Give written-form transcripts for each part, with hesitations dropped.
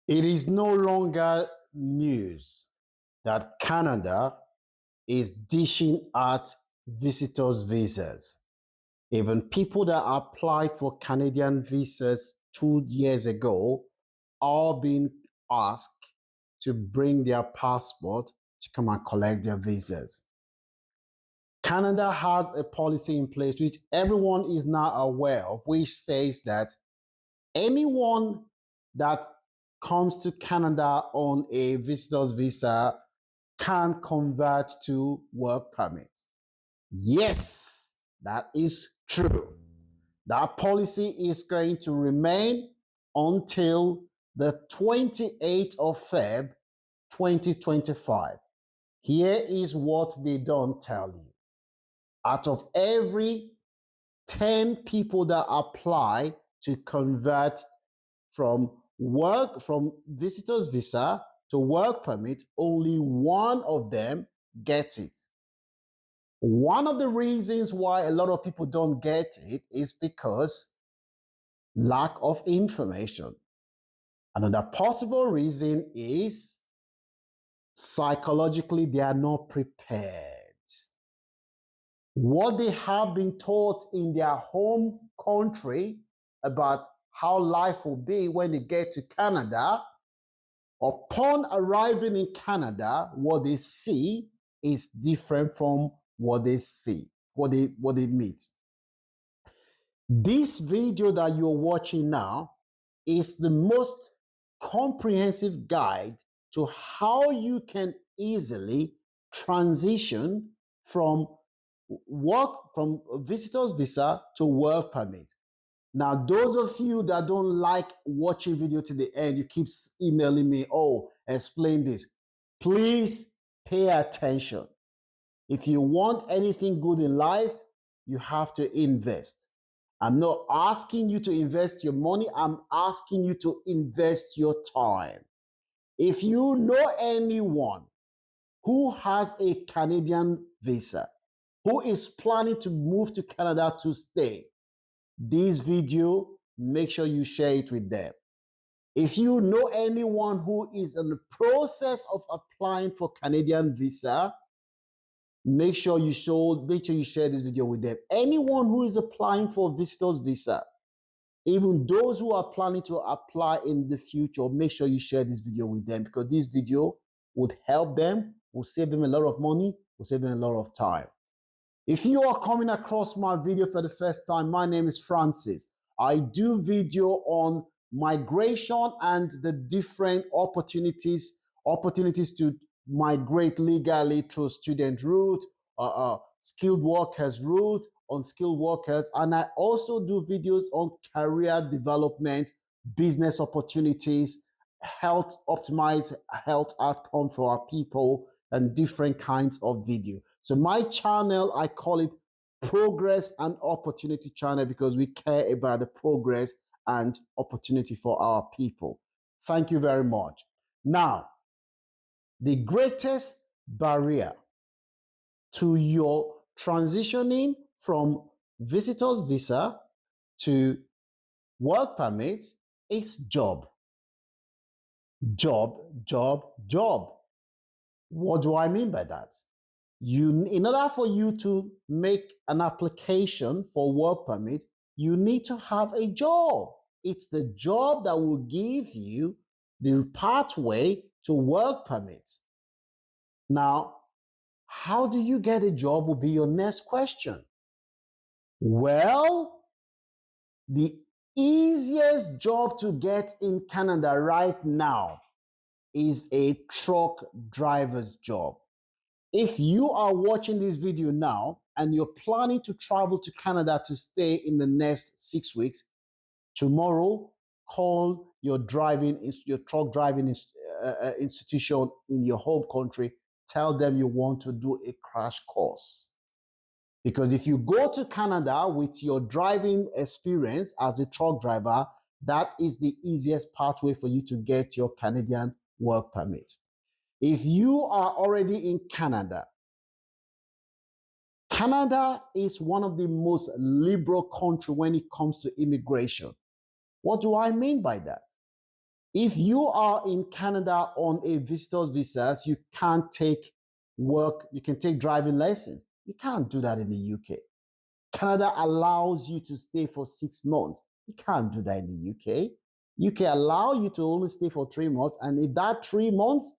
It is no longer news that Canada is dishing out visitors' visas. Even people that applied for Canadian visas 2 years ago are being asked to bring their passport to come and collect their visas. Canada has a policy in place which everyone is now aware of, which says that anyone that comes to Canada on a visitor's visa can convert to work permit. Yes, that is true. That policy is going to remain until the 28th of Feb 2025. Here is what they don't tell you. Out of every 10 people that apply to convert from visitor's visa to work permit, only one of them gets it. One of the reasons why a lot of people don't get it is because lack of information. Another possible reason is psychologically they are not prepared. What they have been taught in their home country about how life will be when they get to Canada, upon arriving in Canada, what they see is different from what they see, what they meet. This video that you're watching now is the most comprehensive guide to how you can easily transition from visitor's visa to work permit. Now, those of you that don't like watching video to the end, you keep emailing me, oh, explain this. Please pay attention. If you want anything good in life, you have to invest. I'm not asking you to invest your money. I'm asking you to invest your time. If you know anyone who has a Canadian visa, who is planning to move to Canada to stay, this video, make sure you share it with them. If you know anyone who is in the process of applying for Canadian visa, make sure you share this video with them. Anyone who is applying for visitor's visa, even those who are planning to apply in the future, make sure you share this video with them, because this video would help them, will save them a lot of money, will save them a lot of time. If you are coming across my video for the first time, my name is Francis. I do video on migration and the different opportunities to migrate legally through student route, skilled workers route, unskilled workers, and I also do videos on career development, business opportunities, optimize health outcome for our people, and different kinds of video. So my channel, I call it Progress and Opportunity Channel, because we care about the progress and opportunity for our people. Thank you very much. Now, the greatest barrier to your transitioning from visitor's visa to work permit is job. Job, job, job. What do I mean by that? In order for you to make an application for work permit, you need to have a job. It's the job that will give you the pathway to work permit. Now, how do you get a job will be your next question. Well, the easiest job to get in Canada right now is a truck driver's job. If you are watching this video now and you're planning to travel to Canada to stay in the next 6 weeks, tomorrow call your truck driving institution in your home country. Tell them you want to do a crash course. Because if you go to Canada with your driving experience as a truck driver, that is the easiest pathway for you to get your Canadian work permit. If you are already in Canada, Canada is one of the most liberal countries when it comes to immigration. What do I mean by that? If you are in Canada on a visitor's visa, you can't take work, you can take driving lessons. You can't do that in the UK. Canada allows you to stay for 6 months. You can't do that in the UK. UK allow you to only stay for 3 months. And if that 3 months,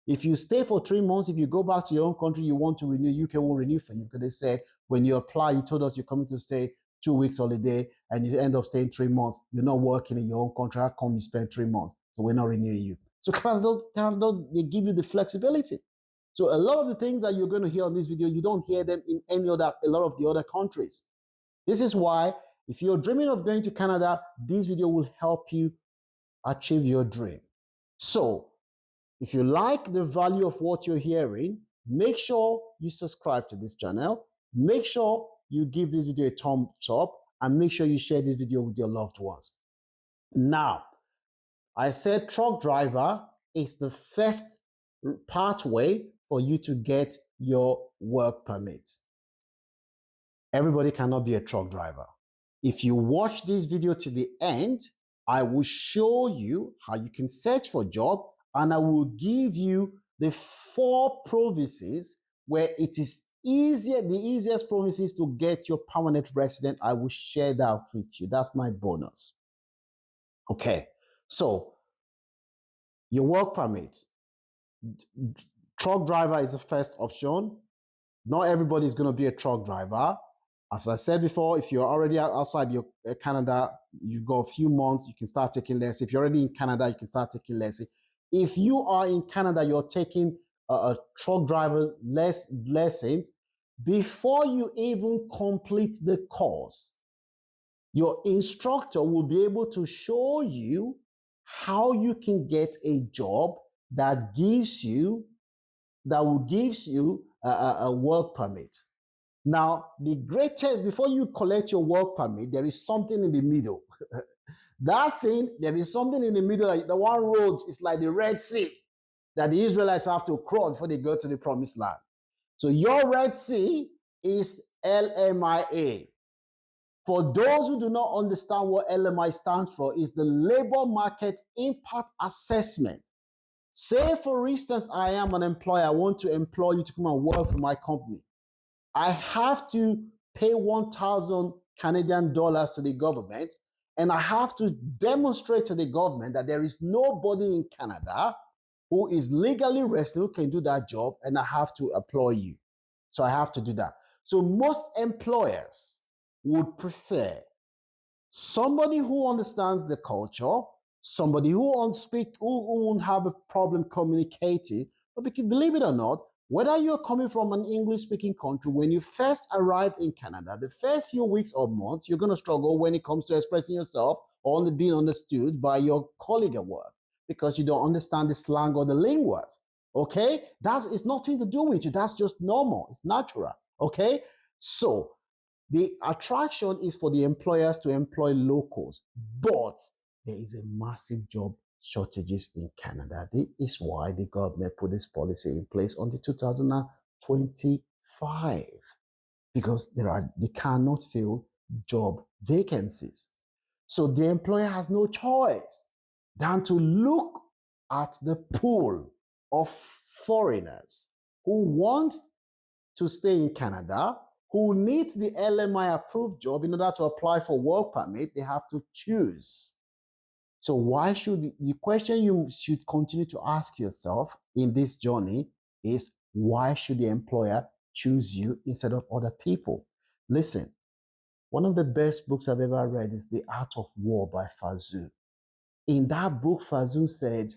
if you stay for 3 months, if you go back to your own country, you want to renew, UK won't renew for you because they said when you apply, you told us you're coming to stay 2 weeks holiday and you end up staying 3 months. You're not working in your own country. How come you spend 3 months? So we're not renewing you. So Canada, they give you the flexibility. So a lot of the things that you're going to hear on this video, you don't hear them in a lot of the other countries. This is why if you're dreaming of going to Canada, this video will help you achieve your dream. So if you like the value of what you're hearing, make sure you subscribe to this channel. Make sure you give this video a thumbs up and make sure you share this video with your loved ones. Now, I said truck driver is the first pathway for you to get your work permit. Everybody cannot be a truck driver. If you watch this video to the end, I will show you how you can search for a job and I will give you the 4 provinces where it is easier, the easiest provinces to get your permanent resident. I will share that with you. That's my bonus. Okay, so your work permit. Truck driver is the first option. Not everybody is going to be a truck driver. As I said before, if you're already outside your Canada, you've got a few months, you can start taking lessons. If you're already in Canada, you can start taking lessons. If you are in Canada, you're taking a truck driver lessons. Before you even complete the course, your instructor will be able to show you how you can get a job that will give you a work permit. Now, the greatest, before you collect your work permit, there is something in the middle. That thing, there is something in the middle. The one road is like the Red Sea that the Israelites have to cross before they go to the promised land. So your Red Sea is LMIA. For those who do not understand what LMI stands for, is the Labor Market Impact Assessment. Say, for instance, I am an employer. I want to employ you to come and work for my company. I have to pay 1,000 Canadian dollars to the government, and I have to demonstrate to the government that there is nobody in Canada who is legally resident who can do that job, and I have to employ you. So I have to do that. So most employers would prefer somebody who understands the culture, somebody who won't have a problem communicating. But believe it or not, whether you're coming from an English-speaking country, when you first arrive in Canada, the first few weeks or months, you're going to struggle when it comes to expressing yourself or being understood by your colleague at work because you don't understand the slang or the linguas. Okay? It's nothing to do with you. That's just normal. It's natural. Okay? So the attraction is for the employers to employ locals, but there is a massive job shortages in Canada. This is why the government put this policy in place until 2025, because they cannot fill job vacancies. So the employer has no choice than to look at the pool of foreigners who want to stay in Canada, who need the LMI approved job in order to apply for work permit. They have to choose. So why should the question you should continue to ask yourself in this journey is, why should the employer choose you instead of other people? Listen, one of the best books I've ever read is The Art of War by Fazul. In that book, Fazul said,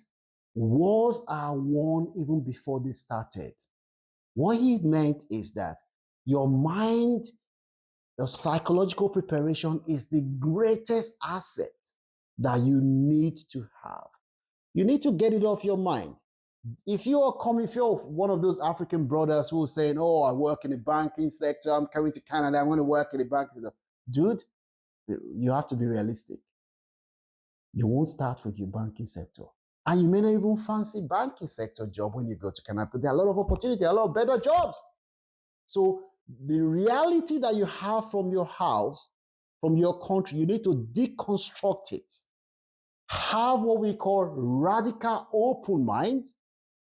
wars are won even before they started. What he meant is that your mind, your psychological preparation is the greatest asset that you need to have. You need to get it off your mind. If you're one of those African brothers who are saying, oh, I work in the banking sector, I'm coming to Canada, I'm going to work in the banking sector. Dude, you have to be realistic. You won't start with your banking sector. And you may not even fancy banking sector job when you go to Canada, but there are a lot of opportunity, a lot of better jobs. So the reality that you have from your house, from your country, you need to deconstruct it. have what we call radical open mind,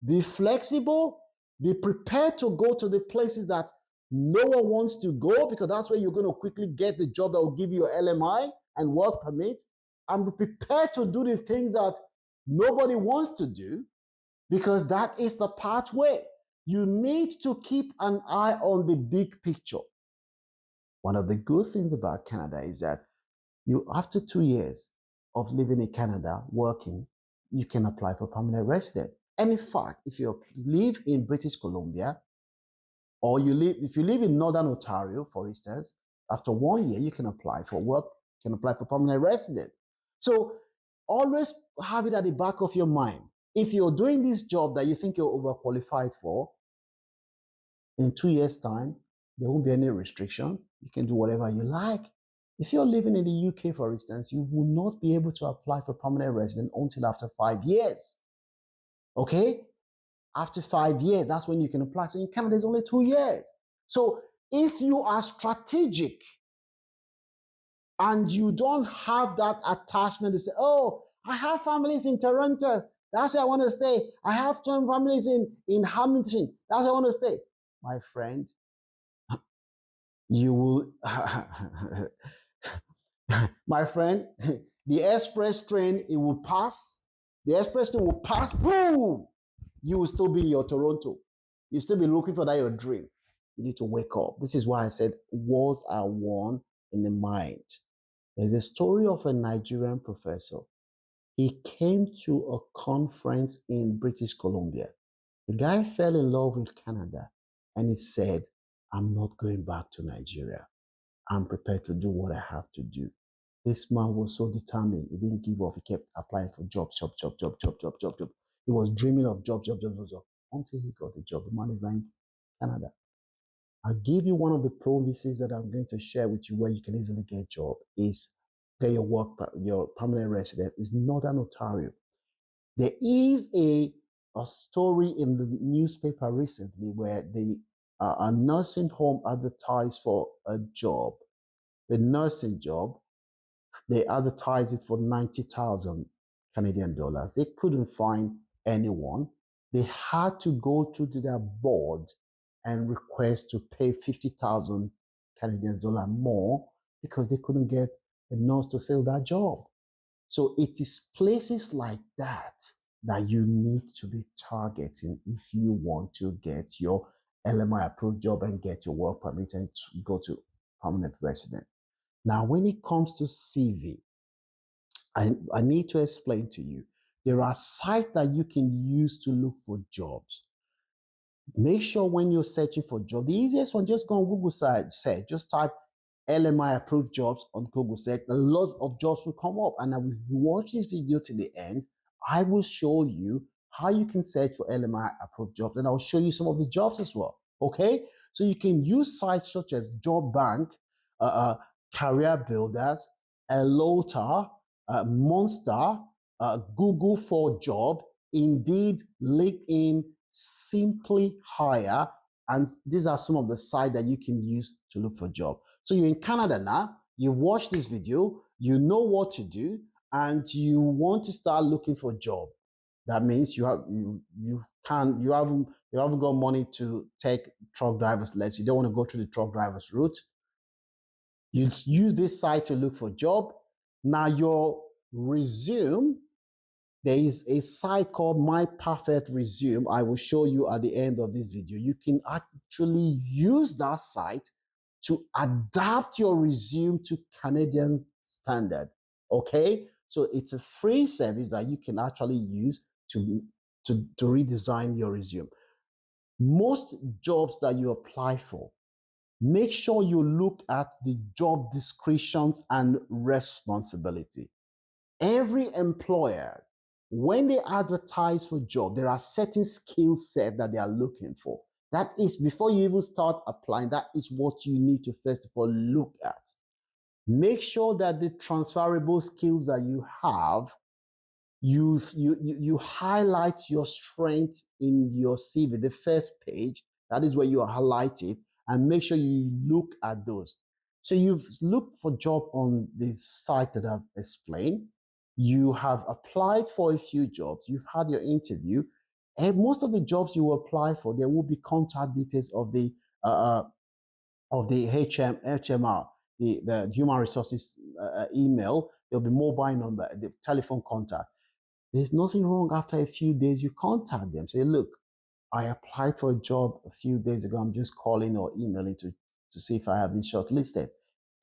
be flexible, be prepared to go to the places that no one wants to go, because that's where you're going to quickly get the job that will give you your LMI and work permit, and be prepared to do the things that nobody wants to do, because that is the pathway. You need to keep an eye on the big picture. One of the good things about Canada is that after 2 years of living in Canada, working, you can apply for permanent resident. And in fact, if you live in British Columbia, or if you live in Northern Ontario, for instance, after 1 year, you can apply for work, you can apply for permanent resident. So always have it at the back of your mind. If you're doing this job that you think you're overqualified for, in 2 years' time, there won't be any restriction. You can do whatever you like. If you're living in the UK, for instance, you will not be able to apply for permanent resident until after 5 years. Okay? After 5 years, that's when you can apply. So in Canada, it's only 2 years. So if you are strategic and you don't have that attachment to say, oh, I have families in Toronto, that's where I want to stay. I have 10 families in Hamilton, that's where I want to stay. My friend, you will, my friend, the express train, it will pass. The express train will pass, boom! You will still be in your Toronto. You'll still be looking for that your dream. You need to wake up. This is why I said wars are won in the mind. There's a story of a Nigerian professor. He came to a conference in British Columbia. The guy fell in love with Canada and he said, I'm not going back to Nigeria. I'm prepared to do what I have to do. This man was so determined. He didn't give up. He kept applying for jobs, job. He was dreaming of jobs, until he got the job. The man is now in Canada. I'll give you one of the promises that I'm going to share with you where you can easily get a job is get your permanent resident is Northern Ontario. There is a story in the newspaper recently where a nursing home advertised for a job. The nursing job, they advertised it for 90,000 Canadian dollars. They couldn't find anyone. They had to go to their board and request to pay 50,000 Canadian dollars more because they couldn't get a nurse to fill that job. So it is places like that that you need to be targeting if you want to get your LMI approved job and get your work permit and go to permanent resident. Now, when it comes to CV, I need to explain to you, there are sites that you can use to look for jobs. Make sure when you're searching for jobs, the easiest one, just go on Google search, just type LMI approved jobs on Google search. A lot of jobs will come up. And now if you watch this video to the end, I will show you how you can search for LMI approved jobs. And I'll show you some of the jobs as well. Okay? So you can use sites such as Job Bank, Career Builders, Elota, Monster, Google for Job, Indeed, LinkedIn, Simply Hire, and these are some of the sites that you can use to look for a job. So you're in Canada now, you've watched this video, you know what to do, and you want to start looking for a job. That means you haven't got money to take truck driver's lessons. You don't want to go through the truck driver's route. You use this site to look for a job. Now your resume, there is a site called My Perfect Resume. I will show you at the end of this video. You can actually use that site to adapt your resume to Canadian standard. Okay? So it's a free service that you can actually use to redesign your resume. Most jobs that you apply for, make sure you look at the job descriptions and responsibility. Every employer, when they advertise for job, there are certain skill set that they are looking for. That is, before you even start applying, that is what you need to first of all look at. Make sure that the transferable skills that you have, you highlight your strength in your CV, the first page. That is where you highlight it, and make sure you look at those. So you've looked for job on the site that I've explained. you have applied for a few jobs, you've had your interview, and most of the jobs you apply for, there will be contact details uh, of the HMR, the human resources email. There'll be mobile number, the telephone contact. There's nothing wrong. After a few days, you contact them. Say, look, I applied for a job a few days ago. I'm just calling or emailing to see if I have been shortlisted.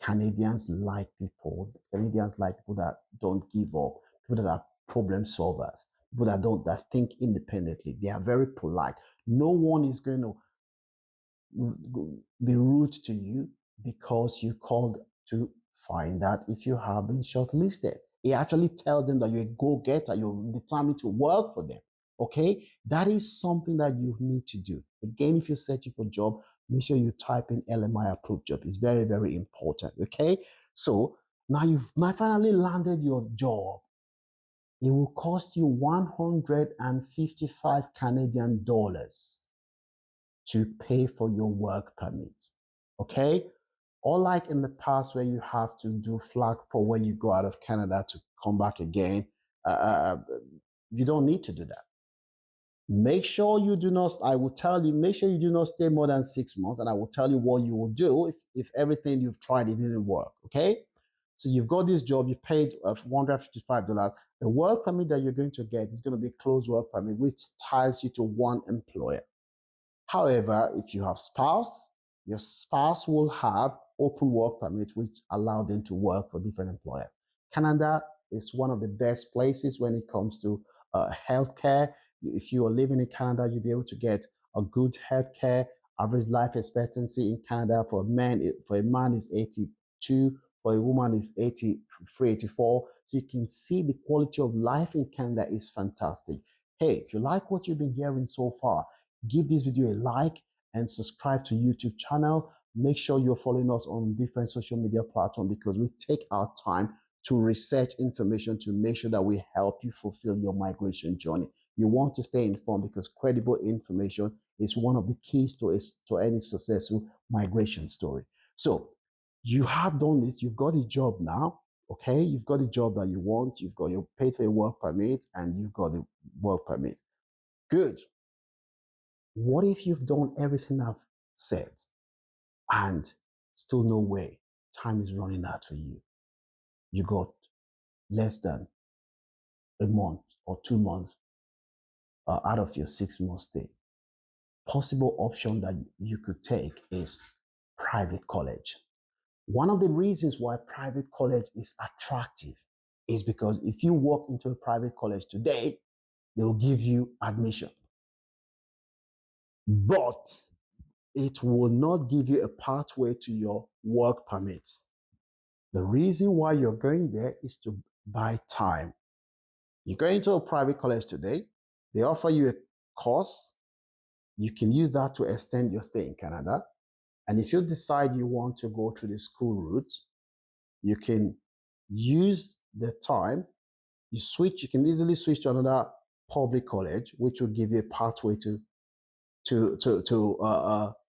Canadians like people. Canadians like people that don't give up, people that are problem solvers, people that think independently. They are very polite. No one is going to be rude to you because you called to find out if you have been shortlisted. It actually tells them that you're a go-getter, you're determined to work for them. Okay, that is something that you need to do. Again, if you're searching for a job, make sure you type in LMI approved job. It's very, very important. Okay, so now you've finally landed your job. It will cost you 155 Canadian dollars to pay for your work permit. Okay? Unlike in the past where you have to do flag pro when you go out of Canada to come back again, you don't need to do that. Make sure you do not, I will tell you, make sure you do not stay more than 6 months, and I will tell you what you will do if everything you've tried, it didn't work. Okay? So you've got this job, you paid $155. The work permit that you're going to get is going to be a closed work permit, which ties you to one employer. However, if you have spouse, your spouse will have open work permit, which allow them to work for different employers. Canada is one of the best places when it comes to healthcare. If you are living in Canada, you'll be able to get a good healthcare. Average life expectancy in Canada for a man is 82, for a woman is 83, 84. So you can see the quality of life in Canada is fantastic. Hey, if you like what you've been hearing so far, give this video a like and subscribe to YouTube channel. Make sure you're following us on different social media platforms because we take our time to research information to make sure that we help you fulfill your migration journey. You want to stay informed because credible information is one of the keys to any successful migration story. So you have done this, you've got a job now, okay? You've got a job that you want, you paid for a work permit and you've got a work permit. Good. What if you've done everything I've said and still no way? Time is running out for you. You got less than a month or 2 months out of your 6 month stay. Possible option that you could take is private college. One of the reasons why private college is attractive is because if you walk into a private college today, they will give you admission. But it will not give you a pathway to your work permit. The reason why you're going there is to buy time. You're going to a private college today, they offer you a course. You can use that to extend your stay in Canada. And if you decide you want to go through the school route, you can use the time. You can easily switch to another public college, which will give you a pathway to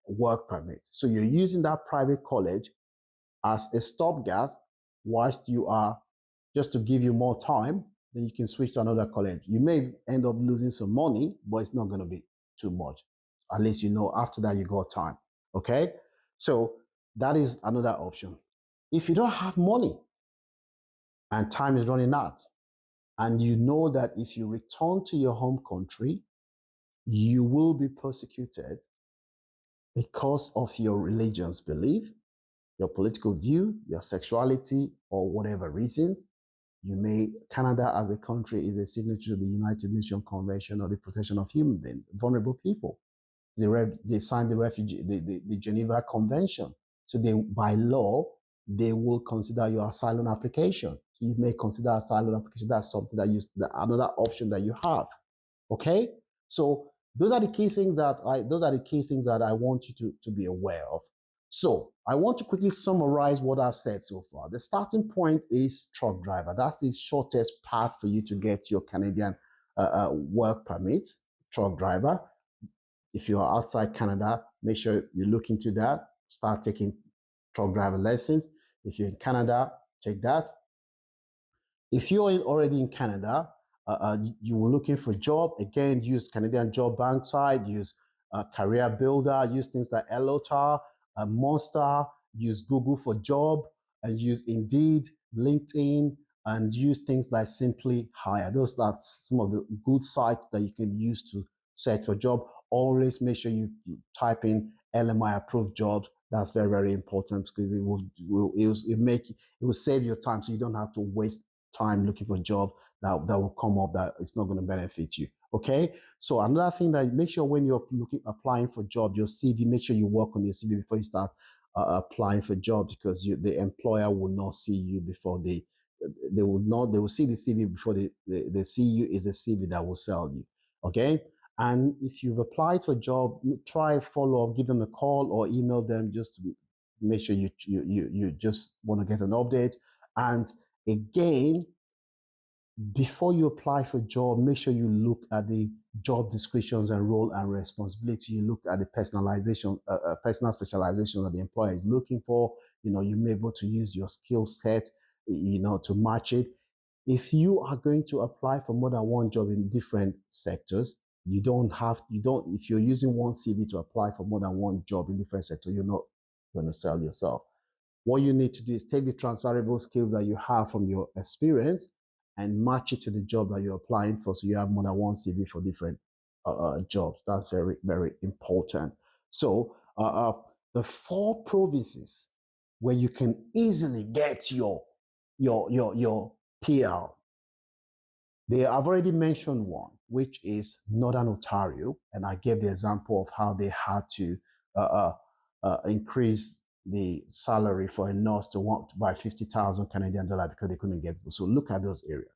work permit. So you're using that private college as a stopgap whilst you are, just to give you more time, then you can switch to another college. You may end up losing some money, but it's not going to be too much. At least you know after that you got time. Okay? So that is another option. If you don't have money and time is running out, and you know that if you return to your home country, you will be persecuted because of your religion's belief, your political view, your sexuality, or whatever reasons. Canada as a country is a signatory to the United Nations Convention on the Protection of Human Beings, vulnerable people. They signed the Geneva Convention. So by law, they will consider your asylum application. You may consider asylum application. That's something another option that you have. Okay? So those are the key things that I want you to be aware of. So I want to quickly summarize what I've said so far. The starting point is truck driver. That's the shortest path for you to get your Canadian work permits, truck driver. If you are outside Canada, make sure you look into that. Start taking truck driver lessons. If you're in Canada, take that. If you're already in Canada, you were looking for a job, again, use Canadian Job Bank site, use Career Builder, use things like Elotar, Monster, use Google for Job, and use Indeed, LinkedIn, and use things like Simply Hire. Those are some of the good sites that you can use to search for a job. Always make sure you type in LMI approved jobs. That's very, very important because it will save your time so you don't have to waste time looking for a job that will come up that it's not going to benefit you. Okay. So another thing that make sure when you're applying for a job, your CV, make sure you work on your CV before you start applying for jobs because the employer will not see you before they will see the CV before they see you is the CV that will sell you. Okay. And if you've applied for a job, try follow up, give them a call or email them just to make sure you just want to get an update. And again, before you apply for a job, make sure you look at the job descriptions and role and responsibility. You look at the personalization, personal specialization that the employer is looking for. You may be able to use your skill set, to match it. If you are going to apply for more than one job in different sectors, if you're using one CV to apply for more than one job in different sectors, you're not going to sell yourself. What you need to do is take the transferable skills that you have from your experience and match it to the job that you're applying for so you have more than one CV for different jobs. That's very, very important. So the 4 provinces where you can easily get your PR. I've already mentioned one, which is Northern Ontario, and I gave the example of how they had to increase the salary for a nurse to want to buy 50,000 Canadian dollar because they couldn't get people. So look at those areas.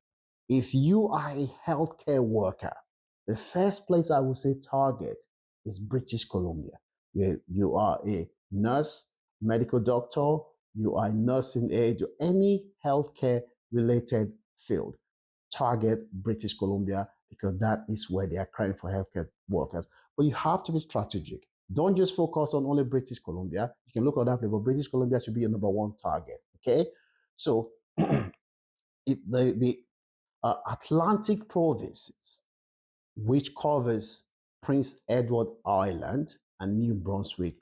If you are a healthcare worker, the first place I would say target is British Columbia. You are a nurse, medical doctor, you are a nursing aide, or any healthcare related field. Target British Columbia because that is where they are crying for healthcare workers. But you have to be strategic. Don't just focus on only British Columbia. You can look at that, but British Columbia should be your number 1 target. Okay, so if the Atlantic provinces, which covers Prince Edward Island and New Brunswick,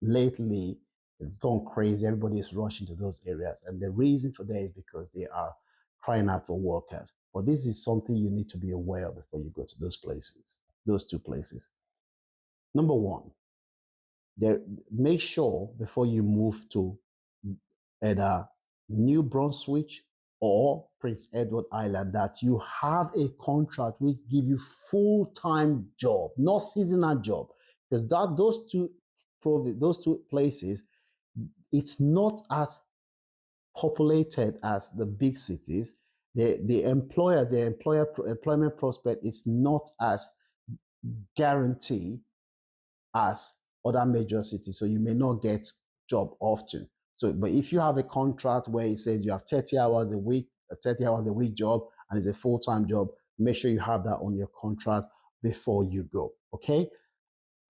lately it's gone crazy. Everybody is rushing to those areas, and the reason for that is because they are crying out for workers. But this is something you need to be aware of before you go to those places, those 2 places. Number 1, make sure before you move to either New Brunswick or Prince Edward Island that you have a contract which give you full-time job, not seasonal job, because those two places, it's not as populated as the big cities. The employment prospect is not as guaranteed as other major cities. So you may not get job often. So, but if you have a contract where it says you have 30 hours a week, a 30 hours a week job, and it's a full-time job, make sure you have that on your contract before you go. Okay.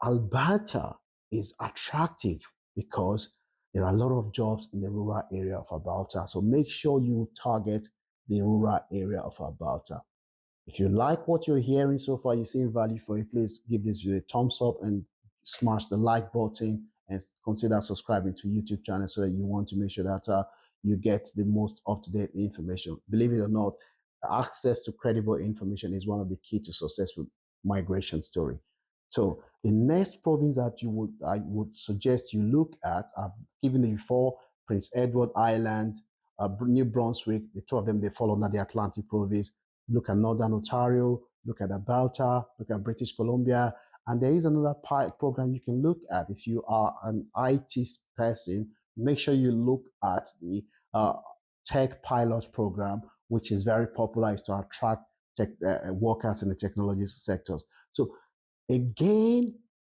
Alberta is attractive because there are a lot of jobs in the rural area of Alberta. So make sure you target the rural area of Alberta. If you like what you're hearing so far, you're seeing value for it, please give this video a thumbs up and smash the like button and consider subscribing to YouTube channel so that you want to make sure that you get the most up-to-date information. Believe it or not, access to credible information is one of the key to successful migration story. So the next province that I would suggest you look at, I've given you 4, Prince Edward Island, New Brunswick, the 2 of them, they fall under the Atlantic province. Look at Northern Ontario, look at Alberta, look at British Columbia. And there is another program you can look at. If you are an IT person, make sure you look at the Tech Pilot program, which is very popular, is to attract workers in the technology sectors. So again,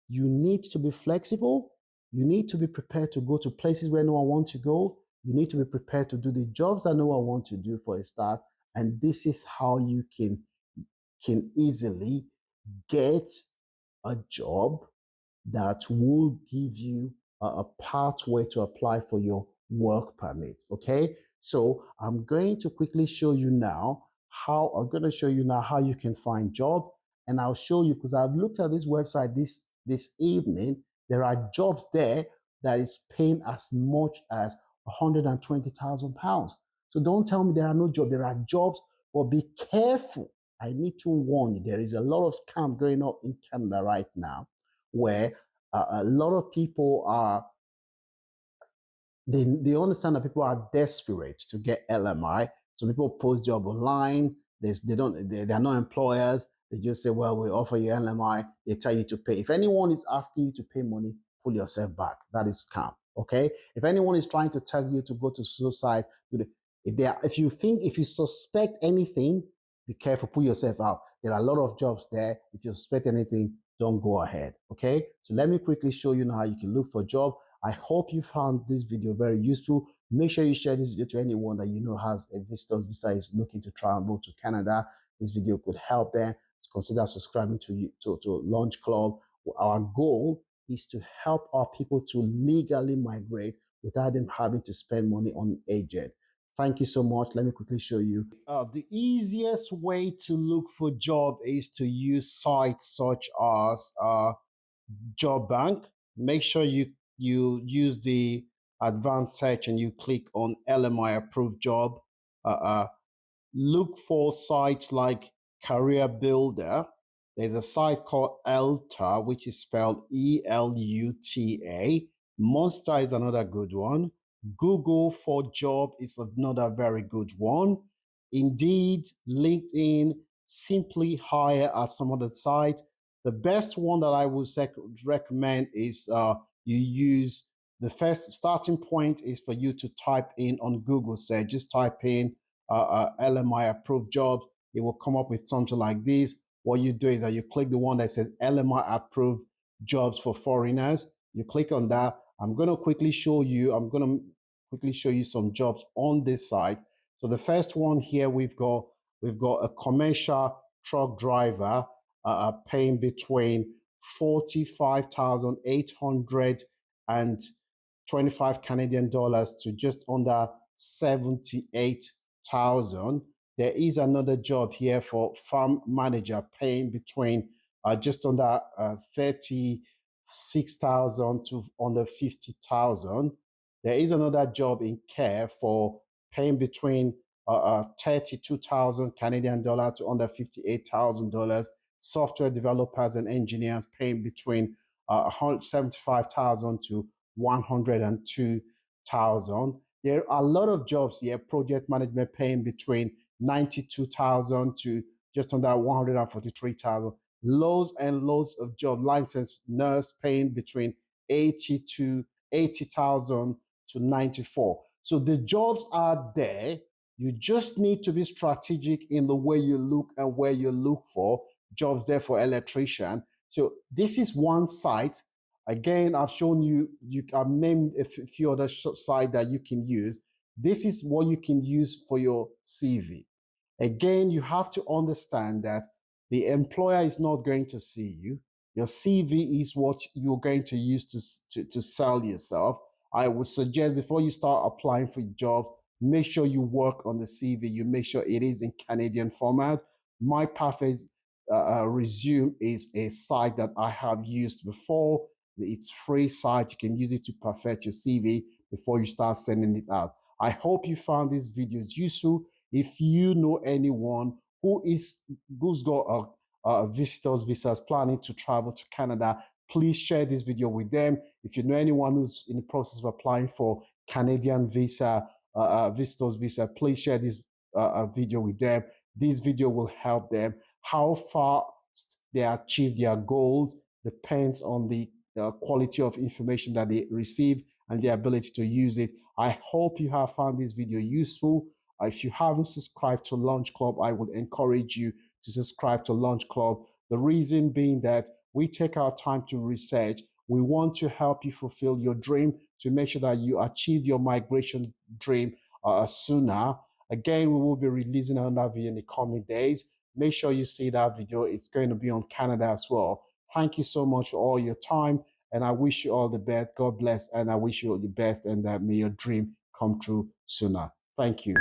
you need to be flexible. You need to be prepared to go to places where no one wants to go. You need to be prepared to do the jobs that no one wants to do for a start. And this is how you can easily get a job that will give you a pathway to apply for your work permit. Okay, So I'm going to quickly show you now how you can find job, and I'll show you because I've looked at this website this evening. There are jobs there that is paying as much as £120,000. So don't tell me there are no jobs. There are jobs, but be careful. I need to warn you. There is a lot of scam going on in Canada right now, where a lot of people are they understand that people are desperate to get LMI. So people post job online. They're not employers. They just say, well, we offer you LMI. They tell you to pay. If anyone is asking you to pay money, pull yourself back. That is scam. Okay. If anyone is trying to tell you to go to suicide, if you suspect anything, be careful. Pull yourself out. There are a lot of jobs there. If you suspect anything, don't go ahead. Okay. So let me quickly show you now how you can look for a job. I hope you found this video very useful. Make sure you share this video to anyone that you know has a visitor's visa, is looking to travel to Canada. This video could help them. Consider subscribing to Launch Club. Our goal is to help our people to legally migrate without them having to spend money on agents. Thank you so much. Let me quickly show you. The easiest way to look for job is to use sites such as Job Bank. Make sure you use the advanced search and you click on LMI approved job. Look for sites like Career Builder. There's a site called ELTA, which is spelled ELUTA. Monster is another good one. Google for Job is another very good one. Indeed, LinkedIn, Simply Hire are some other sites. The best one that I would recommend is you use the first starting point is for you to type in on Google search. Just type in LMI approved jobs. It will come up with something like this. What you do is that you click the one that says LMI approved jobs for foreigners. You click on that. I'm going to quickly show you some jobs on this site. So the first one here, we've got a commercial truck driver paying between 45,800 and 25 Canadian dollars to just under 78,000. There is another job here for farm manager paying between just under 36,000 to under 50,000. There is another job in care for paying between 32,000 Canadian dollar to under $58,000. Software developers and engineers paying between 75,000 to 102,000. There are a lot of jobs here. Project management paying between 92,000 to just under 143,000. Loads and loads of job. Licensed nurse paying between 80,000 to 94. So the jobs are there. You just need to be strategic in the way you look and where you look for jobs there for electrician. So this is one site. Again, I've shown you, I've named a few other sites that you can use. This is what you can use for your CV. Again, you have to understand that the employer is not going to see you. Your CV is what you're going to use to sell yourself. I would suggest before you start applying for jobs, make sure you work on the CV. You make sure it is in Canadian format. My Perfect Resume is a site that I have used before. It's free site. You can use it to perfect your CV before you start sending it out. I hope you found these videos useful. If you know anyone who's got a visitor's visas planning to travel to Canada, please share this video with them. If you know anyone who's in the process of applying for Canadian visa, visitor's visa, please share this video with them. This video will help them. How fast they achieve their goals depends on the quality of information that they receive and their ability to use it. I hope you have found this video useful. If you haven't subscribed to Launch Club, I would encourage you to subscribe to Launch Club. The reason being that we take our time to research. We want to help you fulfill your dream, to make sure that you achieve your migration dream sooner. Again, we will be releasing another video in the coming days. Make sure you see that video. It's going to be on Canada as well. Thank you so much for all your time, and I wish you all the best. God bless, and I wish you all the best, and that may your dream come true sooner. Thank you.